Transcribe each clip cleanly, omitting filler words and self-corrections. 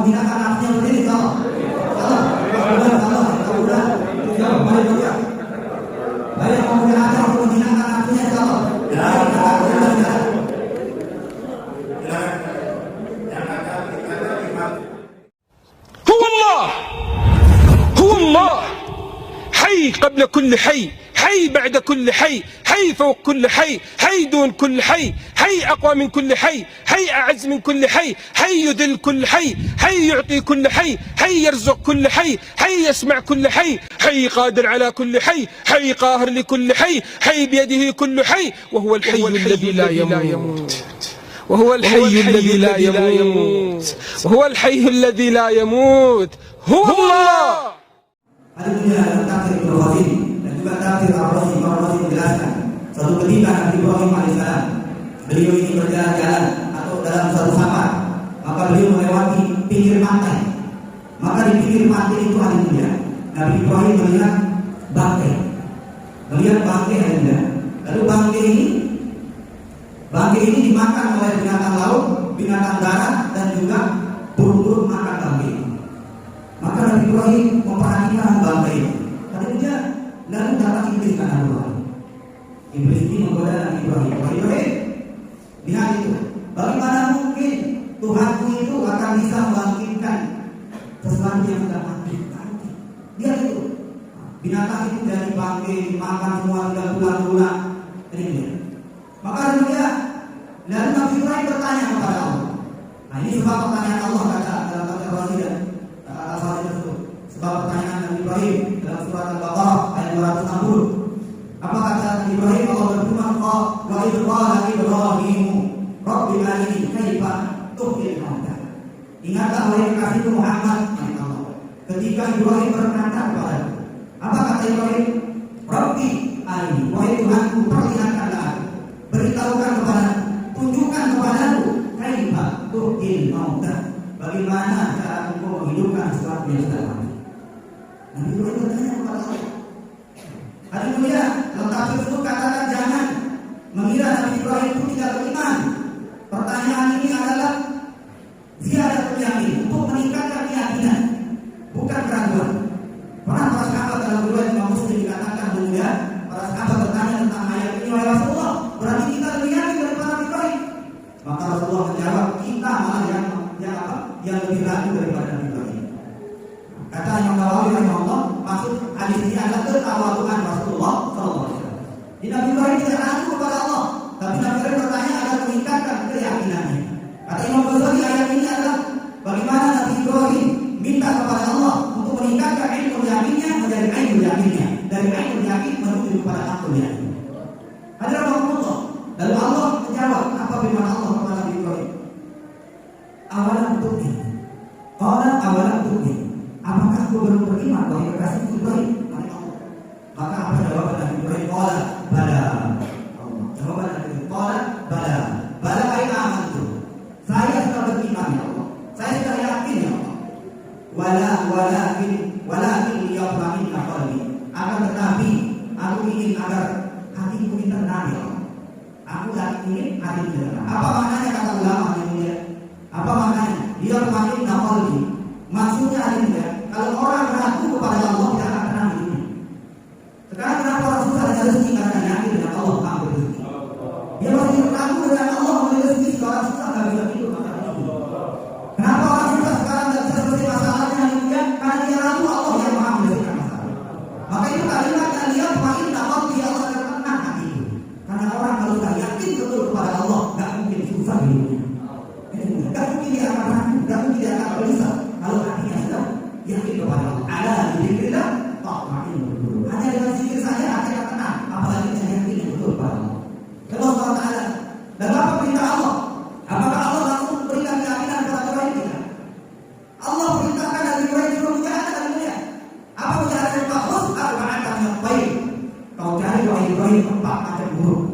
menghinakan nafsunya sendiri, salah. Banyak pemuda ada untuk menghinakan nafsunya, salah. هو الله حي قبل كل حي، حي بعد كل حي، حي فوق كل حي، حي دون كل حي، حي أقوى من كل حي، حي أعز من كل حي، حي يذل كل حي، حي يعطي كل حي، حي يرزق كل حي، حي يسمع كل حي، حي قادر على كل حي، حي قاهر لكل حي، حي بيده كل حي، وهو الحي الذي لا يموت، وهو الحي الذي لا يموت، وهو الحي الذي لا يموت، هو الله. Ada punya tafsir Ibnu Qasim dan juga tafsir Ar-Razi. Ar-Razi menjelaskan suatu ketika Nabi Ibrahim alaihissalam beliau ini berjalan-jalan atau dalam suatu safar, maka beliau melewati pinggir pantai. Maka di pinggir pantai itu ada dia. Nabi Ibrahim melihat bangkai, ada. Lalu bangkai ini dimakan oleh binatang laut, binatang darat, dan juga burung-burung makan bangkai. Maka Nabi Ibrahim memperhatikan bangkai itu. Kata dia, lalu datang iblis ke Nabi Ibrahim. Iblis ini menggoda Nabi Ibrahim. Ibrahim, lihat itu. Bagaimana mungkin Tuhanku itu akan bisa membangkitkan sesuatu yang sudah mati? Lihat itu. Binatang itu dari bangkai dimakan semua, tidak pulang-pulang. Ini dia. Maka dia, lalu Nabi Ibrahim bertanya kepada Allah. Nah, ini sebab pertanyaan Allah kata dalam kata Rasul. Sebab pertanyaan Nabi Ibrahim dalam surat Al-Baqarah ayat 260. Apa kata Nabi Ibrahim? Allah berfirman, "Wa idh qala Ibrahim, Rabbi arini kaifa tuhyil mauta." Ingatlah wahai kekasihku Muhammad, ketika Ibrahim berkata kepada, apa kata Ibrahim? Rabbi arini, wahai Tuhanku, perlihatkanlah aku, beritahukan kepadaku, tunjukkan kepadaku kaifa tuhyil mauta, bagaimana cara engkau menghidupkan sesuatu yang sudah mati. Nabi Ibrahim bertanya kepada Allah. Haleluya. Dalam tafsir itu katakan jangan mengira Nabi Ibrahim itu tidak beriman. Pertanyaan ini adalah ziyadah yakin, untuk meningkatkan keyakinan, bukan keraguan. Pernah para sahabat dalam riwayat Imam Muslim dikatakan bahwa para sahabat bertanya tentang ayat ini, wahai Rasulullah, berarti kita lebih yakin daripada Nabi Ibrahim? Maka Rasulullah menjawab, kita malah yang lebih ragu daripada Nabi Ibrahim. Kata Imam Nawawi rahimahullah, maksud hadis ini adalah ketawaduan Rasulullah SAW. Di Nabi Ibrahim tidak ragu kepada Allah, tapi Nabi Ibrahim bertanya agar meningkatkan keyakinannya. Kata Imam Ghazali, ayat ini adalah bagaimana Nabi Ibrahim minta kepada Allah untuk meningkatkan ilmu yakinnya menjadi ilmu yakinnya, dari ilmu yakin menuju kepada akal yakin. Hadirin rahimakumullah. Lalu Allah menjawab, apa firman Allah kepada Nabi Ibrahim? Awalam tu'min. Awalam tu'min. Apakah kau belum beriman wahai kekasihku Ibrahim? Maka apa jawaban Nabi Ibrahim? Bala. Jawaban Nabi Ibrahim, bala. Bala ayat amantu. Saya sudah beriman ya Allah. Saya sudah yakin ya Allah. Walakin liyatma'inna qalbi. Akan tetapi aku ingin agar hatiku ini tenang ya Allah. Aku ingin hatiku tenang. Apa maknanya kata ulama ini? Apa maknanya? Liyatma'inna qalbi. Maksudnya adalah kalau orang ragu kepada Allah tidak akan tenang hidupnya. Sekarang kenapa orang susah dengan rezeki? Karena yakin dengan Allah ambil rezeki. Dia masih ragu dengan Allah ambil rezeki. Kalau orang susah nggak bisa hidup maka hidup. Kenapa orang susah sekarang nggak bisa selesai masalahnya hidupnya? Karena dia ragu Allah yang maha menyelesaikan masalah. Maka itu kalimat yang dia semakin dapat dia Allah akan tenang hati itu. Karena orang kalau sudah yakin betul kepada Allah nggak mungkin susah hidupnya. Nggak mungkin dia akan ragu, nggak mungkin dia akan gelisah. Kalau hatinya sudah yakin kepada Allah, ada di zikrillah, tatma'innul qulub. Hanya dengan zikir saja hati akan tenang, apalagi saya yakin betul kepada Allah. Allah SWT. Dan apa perintah Allah? Apakah Allah langsung berikan keyakinan kepada Ibrahim? Tidak. Allah perintahkan Nabi Ibrahim suruh mujahadah dan mulia. Apa mujahadah yang bagus? Arba'atan min at-tayr. Kau cari wahai Ibrahim 4 macam burung.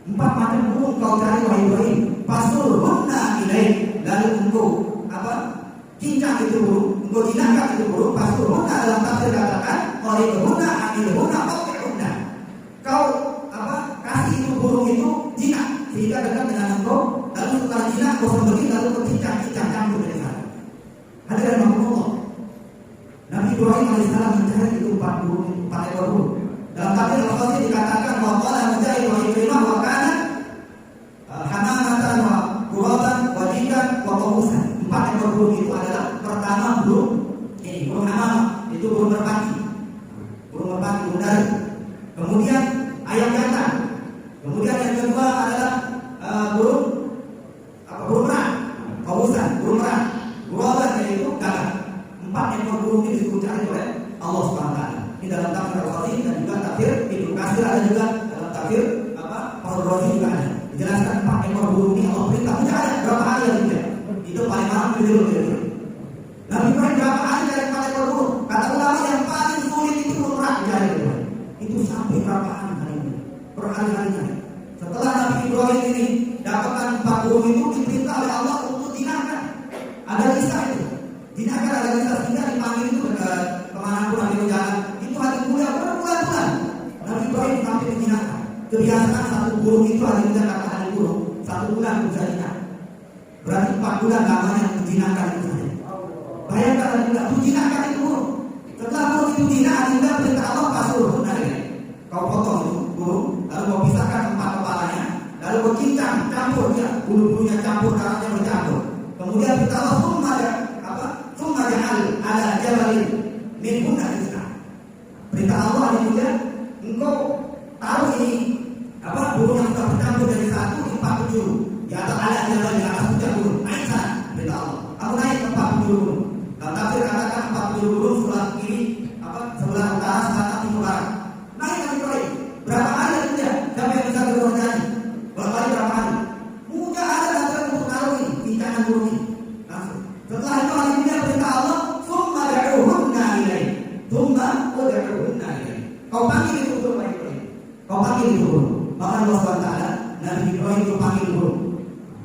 4 macam burung kau cari wahai Ibrahim. Fasurhunna ilaik. Lalu engkau cincang itu burung, engkau jinakkan itu burung, pasurhunna dalam tafsir katakan, qalibhunna amilhunna qat'ihunna. Kau kasih itu burung itu jinak sehingga dekat dengan engkau, lalu setelah jinak kau sembelih lalu kau cincang campur dari sana. Hadirin Allah. Nabi Ibrahim alaihissalam mencari itu 4 ekor burung. Dalam tafsir Al-Qasir dikatakan bahwa qala Mujahid wa Ikrimah wa kana hamamatan wa ghuraban wa dikan wa qawusan. 4 ekor burung itu adalah pertama burung hamamah, itu burung merpati. Burung dari. Kemudian ayam jantan. Kemudian yang kedua adalah burung merah, qawusan, burung merah. Ghuraban yaitu gagak. 4 ekor burung ini disebutkan oleh Allah Subhanahu wa taala. Ini dalam tafsir Al-Qasir dan juga tafsir Ibnu Katsir, ada juga dalam tafsir Al-Razi juga ada. Dijelaskan 4 ekor burung ini Allah perintah. Tidak ada berapa hari yang tidak. Itu paling malam video. Nabi Ibrahim berapa hari dari 4 ekor burung? Kata ulama yang paling sulit itu burung merah dari itu sampai berapa hari ini? Berhari-harinya. Setelah Nabi Ibrahim ini dapatkan 4 burung itu, diperintah oleh Allah untuk dinahkan. Ada kisah itu. Dinahkan ada kisah sehingga dipanggil itu kemana pun Nabi berjalan. Itu hari mulia berbulan-bulan. Nabi Ibrahim sampai dinahkan. Kebiasaan 1 burung itu hari mulia kata hari burung 1 bulan bisa dinah. Berarti 4 bulan lamanya dijinakkan itu saja. Bayangkan hari mulia dijinakkan itu burung. Setelah burung itu dinah, hari mulia perintah Allah pasur. Kau potong itu burung, lalu kau pisahkan 4 kepalanya, lalu kau cincang, campur dia, bulu-bulunya campur, darahnya bercampur. Kemudian kita Allah summa ja'al ala jabalin min hunna rizqa. Perintah Allah ini engkau taruh ini burung yang sudah bercampur dari 1 ke 4 penjuru. Di atas ala jabalin, di atas puncak gunung. Naik sana, perintah Allah. Aku naik ke 4 penjuru gunung. Dalam tafsir katakan 4 penjuru gunung sebelah kiri, sebelah utara, selatan, timur, barat. Naik Nabi Ibrahim. Berapa hari saja? Siapa yang bisa berkoordinasi? Berapa hari? Mudah ada dasar untuk taruh ini, pincangan burung ini. Langsung. Setelah itu hari ini perintah Allah, summa da'uhunna ilaih. Kau panggil itu burung Nabi Ibrahim. Kau panggil itu burung. Maka Allah SWT, Nabi Ibrahim itu panggil burung.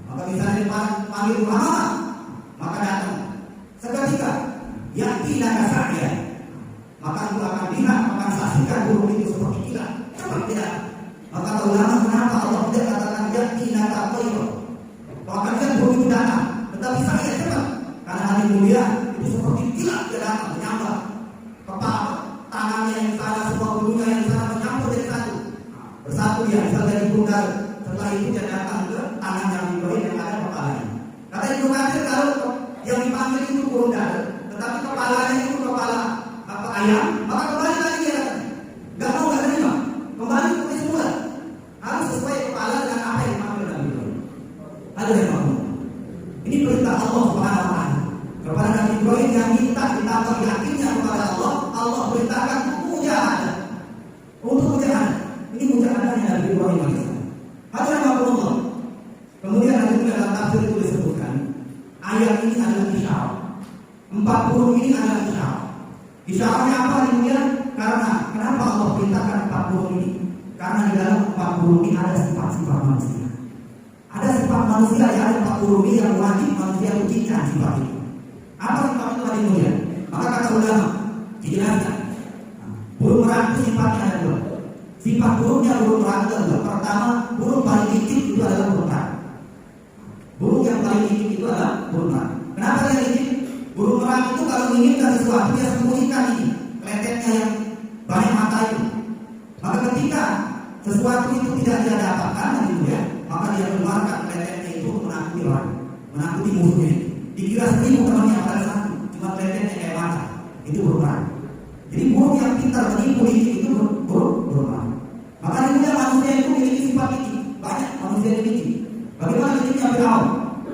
Maka misalnya dia panggil Muhammad, maka datang. Seketika, yatina kasa'ya. Maka itu akan lihat, akan saksikan burung itu seperti kilat. Cepat tidak. Maka ulama kenapa Allah tidak katakan yatina kasa'ya. Kau akan lihat burung itu datang. Tetapi saya cepat. Karena hari mulia itu seperti kilat dia datang, menyambar. Kepala, tangannya yang sana, semua bulunya yang sana mencampur jadi satu. Bersatu dia, misal dari bundar. Setelah itu dia datang ke tangan Nabi Ibrahim yang ada kepalanya. Kata Ibnu Katsir, kalau yang dipanggil itu burung dara, tetapi kepalanya itu kepala ayam, maka kembali lagi dia datang. Gak terima. Kembali ke semula. Harus sesuai kepala dengan apa yang dipanggil Nabi Ibrahim. Ada yang mau. Ini perintah Allah Subhanahu wa taala kepada Nabi Ibrahim yang minta ditambah yakinnya kepada Allah. Allah perintahkan untuk mujahadah. Ini mujahadahnya Nabi Ibrahim alaihissalam. Hadirin Allah. Kemudian ada juga dalam tafsir itu disebutkan ayat ini adalah isyarat. 4 burung ini adalah isyarat. Isyaratnya apa dia? Karena kenapa Allah perintahkan 4 burung ini? Karena di dalam 4 burung ini ada sifat-sifat manusia. Ada sifat manusia yang ada 4 burung ini yang wajib manusia ujikan sifat itu. Apa sifat itu hari mulia? Maka kata ulama dijelaskan. Burung merah itu sifatnya ada 2. Sifat burungnya burung merah itu ada 2. Pertama, burung paling licik itu adalah burung merah. Burung yang paling licik itu adalah burung merah. Kenapa dia licik? Burung merah itu kalau menginginkan sesuatu dia sembunyikan ini kleteknya yang banyak mata itu. Maka ketika sesuatu itu tidak dia dapatkan gitu ya, maka dia keluarkan kleteknya itu menakuti orang, menakuti musuhnya. Dikira 1000 temannya pada 1, cuma kleteknya kayak mata. Itu burung merah. Jadi burung yang pintar menipu itu burung merah. Maka kemudian manusia itu memiliki sifat licik. Banyak manusia yang licik. Bagaimana liciknya Fir'aun?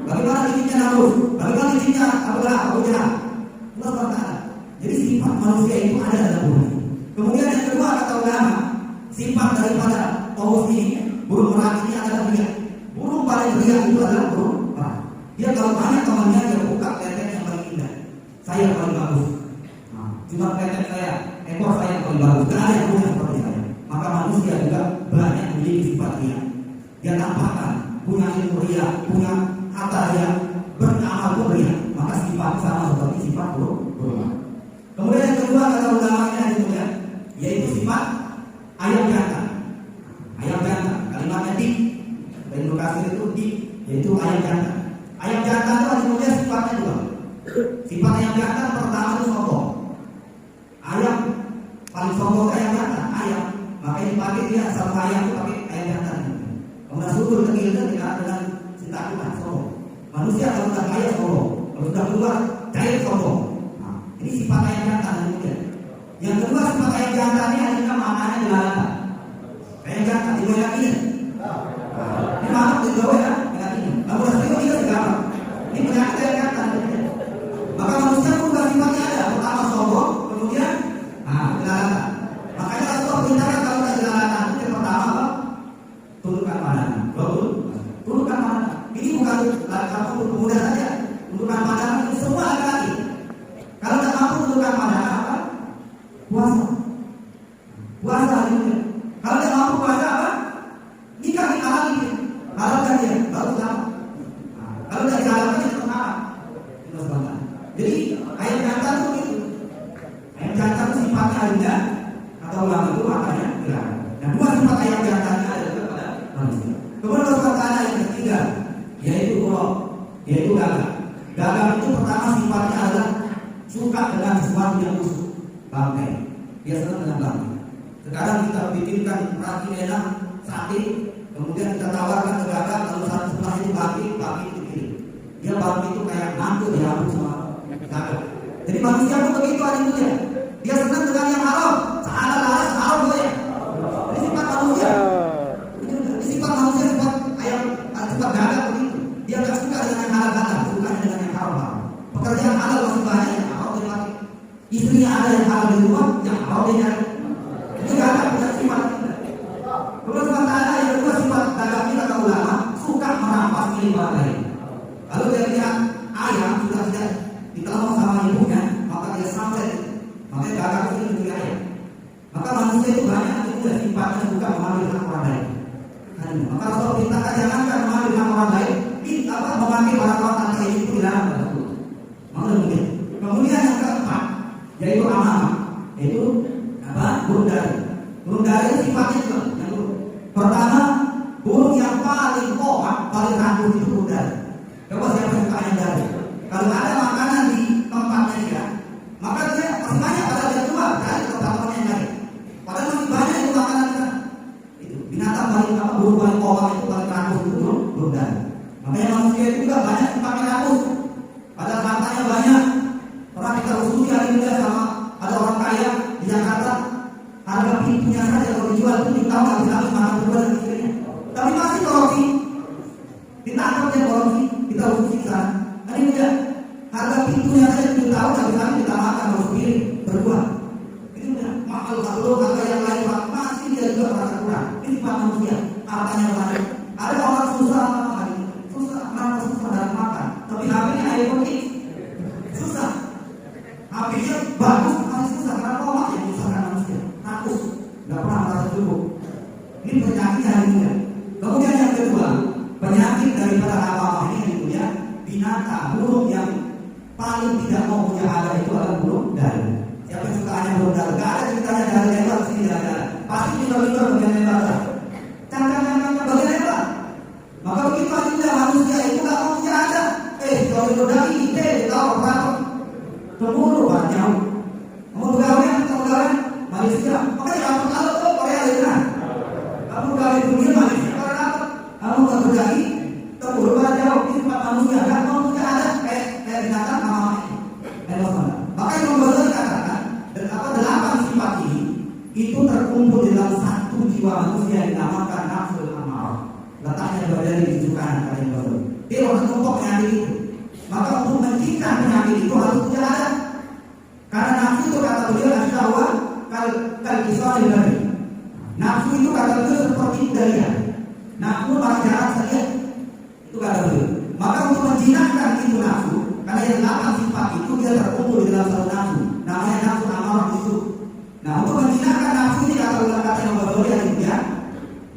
Bagaimana liciknya Namrud? Bagaimana liciknya Abu Jahal? Allah berkata. Jadi sifat manusia itu ada dalam burung. Kemudian yang kedua kata ulama, sifat daripada paus ini, burung merah ini adalah riak. Burung paling riak itu adalah burung merah. Dia kalau banyak temannya dia buka kletek yang paling indah. Saya paling bagus. Cuma kletek saya, ekor saya yang paling bagus. Tidak ada yang punya seperti saya. Maka manusia juga banyak memiliki sifat riak. Dia tampakkan punya ilmu riak, punya harta riak, beramal pun riak. Maka sifat sama seperti sifat burung merah. Kemudian yang kedua kata ulamanya itu ya, yaitu sifat ayam jantan. Ayam jantan, kalimatnya dik. Dan lokasi itu dik, yaitu ayam jantan. Ayam jantan itu kemudian sifatnya 2. Sifat ayam jantan pertama itu sombong. Ayam paling sombong ayam jantan, ayam. Makanya dipakai dia sama ayam itu pakai ayam jantan. Kemudian subur kecil dengan sentakutan sombong. Manusia kalau sudah kaya sombong, kalau sudah keluar cair sombong. Nah, ini sifat ayam jantan kemudian. Yang kedua sifat ayam jantan ini adalah maknanya jelalatan. Ayam jantan digoyang ini. Ini maaf digoyang dengan ini. Lalu rasanya tidak segala. Ini penyakit ayam jantan. Maka manusia pun sifatnya ada. Pertama sombong, kemudian jelalatan. Makanya Rasulullah perintahkan kalau ada jelalatan itu yang pertama apa? Tundukkan pandangan. Betul? Tundukkan pandangan. Ini bukan kamu pemuda saja. Tundukkan pandangan itu semua laki-laki. Kalau tidak mampu tundukkan pandangan apa? Puasa. Puasa ini. Kalau tidak mampu puasa apa? Nikah kita lagi. Halalkan dia. Baru sama. Kalau tidak dihalalkan itu haram. Itu sebabnya. Jadi ayam jantan itu gitu. Ayam jantan itu sifatnya rendah atau ulama itu makanya dilarang. Nah, dua sifat ayam jantannya ada pada manusia. Kemudian sifat anak yang ketiga yaitu golok, yaitu gagak. Gagak itu pertama sifatnya adalah suka dengan sesuatu yang busuk, bangkai. Dia senang dengan bangkai. Sekarang kita bikinkan ragi enak, sate, kemudian kita tawarkan ke gagak, lalu satu sebelah itu bangkai itu kiri. Dia bangkai itu kayak mantu diambil sama gagak. Jadi manusia pun begitu adiknya. Dia senang dengan yang haram, haram boleh. Ini sifat manusia. Ini sifat manusia, sifat ayam, sifat gagak begitu. Dia tidak suka dengan yang halal, suka dengan yang haram. Pekerjaan halal masih banyak yang haram dia pakai. Istrinya ada yang halal di rumah, yang haram dia cari. Ini gagak punya sifat. Kemudian sifat ada yang kedua sifat gagak kita kata ulama suka merampas milik orang lain. Kalau dia lihat ayam sudah tidak ditelan sama ibunya, maka dia sampai. Makanya gagak itu lebih ayam. Maka manusia itu banyak itu sifatnya suka mengambil hak orang lain. Maka Rasul perintahkan jangankan mengambil hak orang lain, kita memakai barang-barang tanpa izin itu dilarang. Kemudian yang keempat yaitu amanah, yaitu apa? Burung dara. Burung dara itu sifatnya juga. Yang pertama, burung yang paling komat, paling rakus itu burung dara. Coba siapa yang suka yang dara? Kalau ada makanan di tempatnya dia, maka dia masih banyak pada dia keluar dari tempat-tempatnya yang lain. Padahal masih banyak itu makanan kita. Itu binatang paling apa? Burung paling komat itu paling rakus itu burung dara. Makanya manusia itu juga banyak yang pakai rakus. Padahal hartanya banyak. Pernah kita usuti hari ini sama ada orang kaya di Jakarta, harga pintunya saja kalau dijual itu kita nggak bisa habis makan berdua dan istrinya. Tapi masih korupsi, ditangkap dia korupsi, kita usuti sana. Ini dia harga pintunya saja 7 tahun nggak bisa habis kita makan harus sendiri berdua. Ini udah mahal kalau harga yang lain masih dia juga merasa kurang. Ini sifat manusia, hartanya banyak. Ada orang susah dalam makan, tapi HP-nya iPhone X susah. HP-nya bagus, masih susah karena komat yang menyusahkan manusia. Rakus, nggak pernah merasa cukup. Ini penyakit hari ini. Kemudian yang kedua, penyakit daripada awam ini punya binatang burung yang paling tidak mau punya ada itu adalah burung dara. Siapa yang suka hanya burung dara? Gak ada ceritanya dari lebar sini ada. Pasti kita bagian lebar. Cangkang-cangkangnya bagian lebar. Maka begitu aja manusia itu nggak mau punya ada. Kalau itu dari ide, tahu apa? Pemburu banyak. Mau pegawai, Malaysia. Makanya kamu kalau tuh Korea Latina. Kamu pegawai dunia Malaysia kalau dapat. Kamu nggak berdagi, pemburu banyak. Ini sifat manusia. Nggak mau punya ada. Kayak binatang sama ini. Makanya pemburu dikatakan dan apa 8 sifat ini itu terkumpul di dalam satu jiwa manusia yang dinamakan nafsul amarah. Letaknya berada di tujuan kalian baru. Dia orang kelompok penyakit itu. Maka untuk mencegah penyakit itu harus punya ada. Karena nafsu itu kata beliau asyahwah kal kisah dari. Nafsu itu kata beliau seperti budaya. Nafsu malah jarang saja. Itu kata beliau. Maka untuk menjinakkan itu nafsu, karena yang 8 sifat itu dia terkumpul di dalam satu nafsu. Namanya nafsu amarah itu. Nah untuk menjinakkan nafsu ini kata ulama kata yang berbeda ya.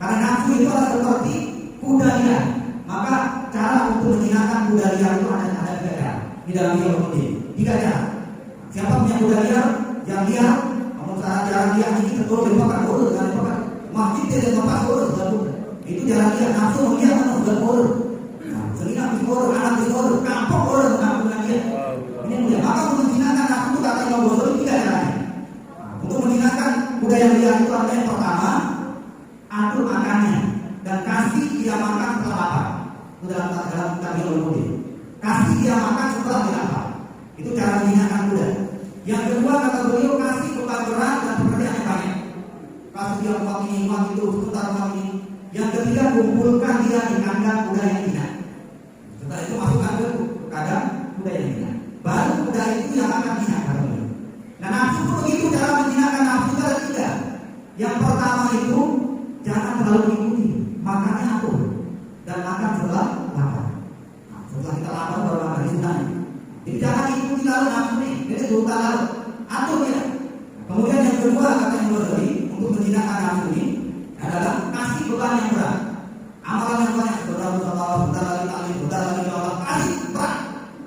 Karena nafsu itu adalah seperti kuda liar. Maka cara untuk menjinakkan kuda liar itu ada 3 cara di dalam teologi. 3 cara. Siapa punya kuda liar? Yang liar, kamu cara liar ini betul dipakai urut dengan dipakai. Masjid tidak dipakai urut betul. Itu cara liar nafsu melihat kan sudah urut. Nah, sehingga urut, anak urut, kampung urut, kampung liar. Ini kasih dia makan setelah dia lapar. Itu cara menjinakkan kuda. Yang kedua kata beliau, kasih beban berat dan pekerjaan yang banyak. Kasih dia uang ini, uang itu, sebentar uang ini. Yang ketiga, kumpulkan dia di kandang kuda yang hina. Setelah itu masukkan ke kandang kuda yang hina. Baru kuda itu yang akan hina kata beliau. Nah, nafsu itu begitu cara menjinakkan nafsu itu ada tiga. Yang pertama itu jangan terlalu diikuti, makannya atur dan makan setelah lapar. Nah, setelah kita lapar baru makan sunahnya. Jadi jangan ikuti lalu nafsu nih, jadi lupa lalu atur ya. Kemudian yang kedua kata yang tadi untuk menjinakkan nafsu ini adalah kasih beban yang berat, amalan yang banyak, bentar lagi ta'lim, bentar lagi Allah, kasih berat.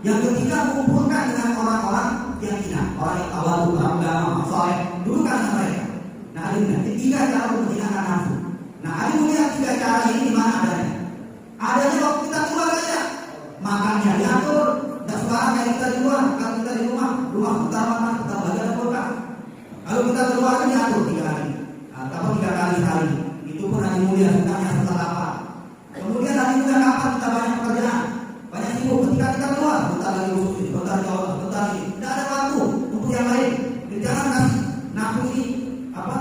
Yang ketiga kumpulkan dengan orang-orang yang hina, orang yang tawadhu, orang agama, saleh, dudukkan dengan mereka. Nah, ada tiga cara untuk menjinakkan nafsu. Nah, ada melihat tiga cara ini di mana adanya? Adanya waktu kita keluar saja, makannya diatur, dan sekarang kayak kita di luar, kalau kita di rumah bentar makan, bentar lagi ada kulkas. Kalau kita keluar kan diatur 3 hari, atau 3 kali sehari. Itu pun hari mulia sebenarnya setelah lapar. Kemudian hari mulia kapan kita banyak pekerjaan, banyak sibuk. Ketika kita keluar, bentar lagi usus ini, bentar jawab, bentar lagi. Tidak ada waktu untuk yang lain. Jadi jangan kasih nafsu ini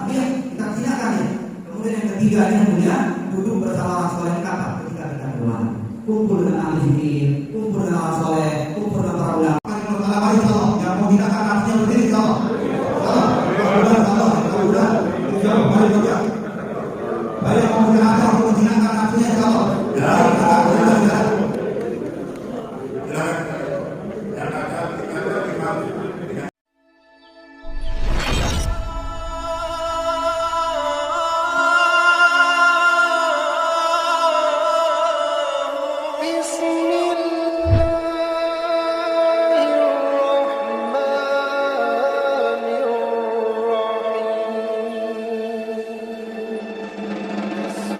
dia kita silakan ya. Kemudian yang ketiga yang mulia, duduk bersama orang soleh kapan ketika kita keluar, kumpul dengan ahli zikir,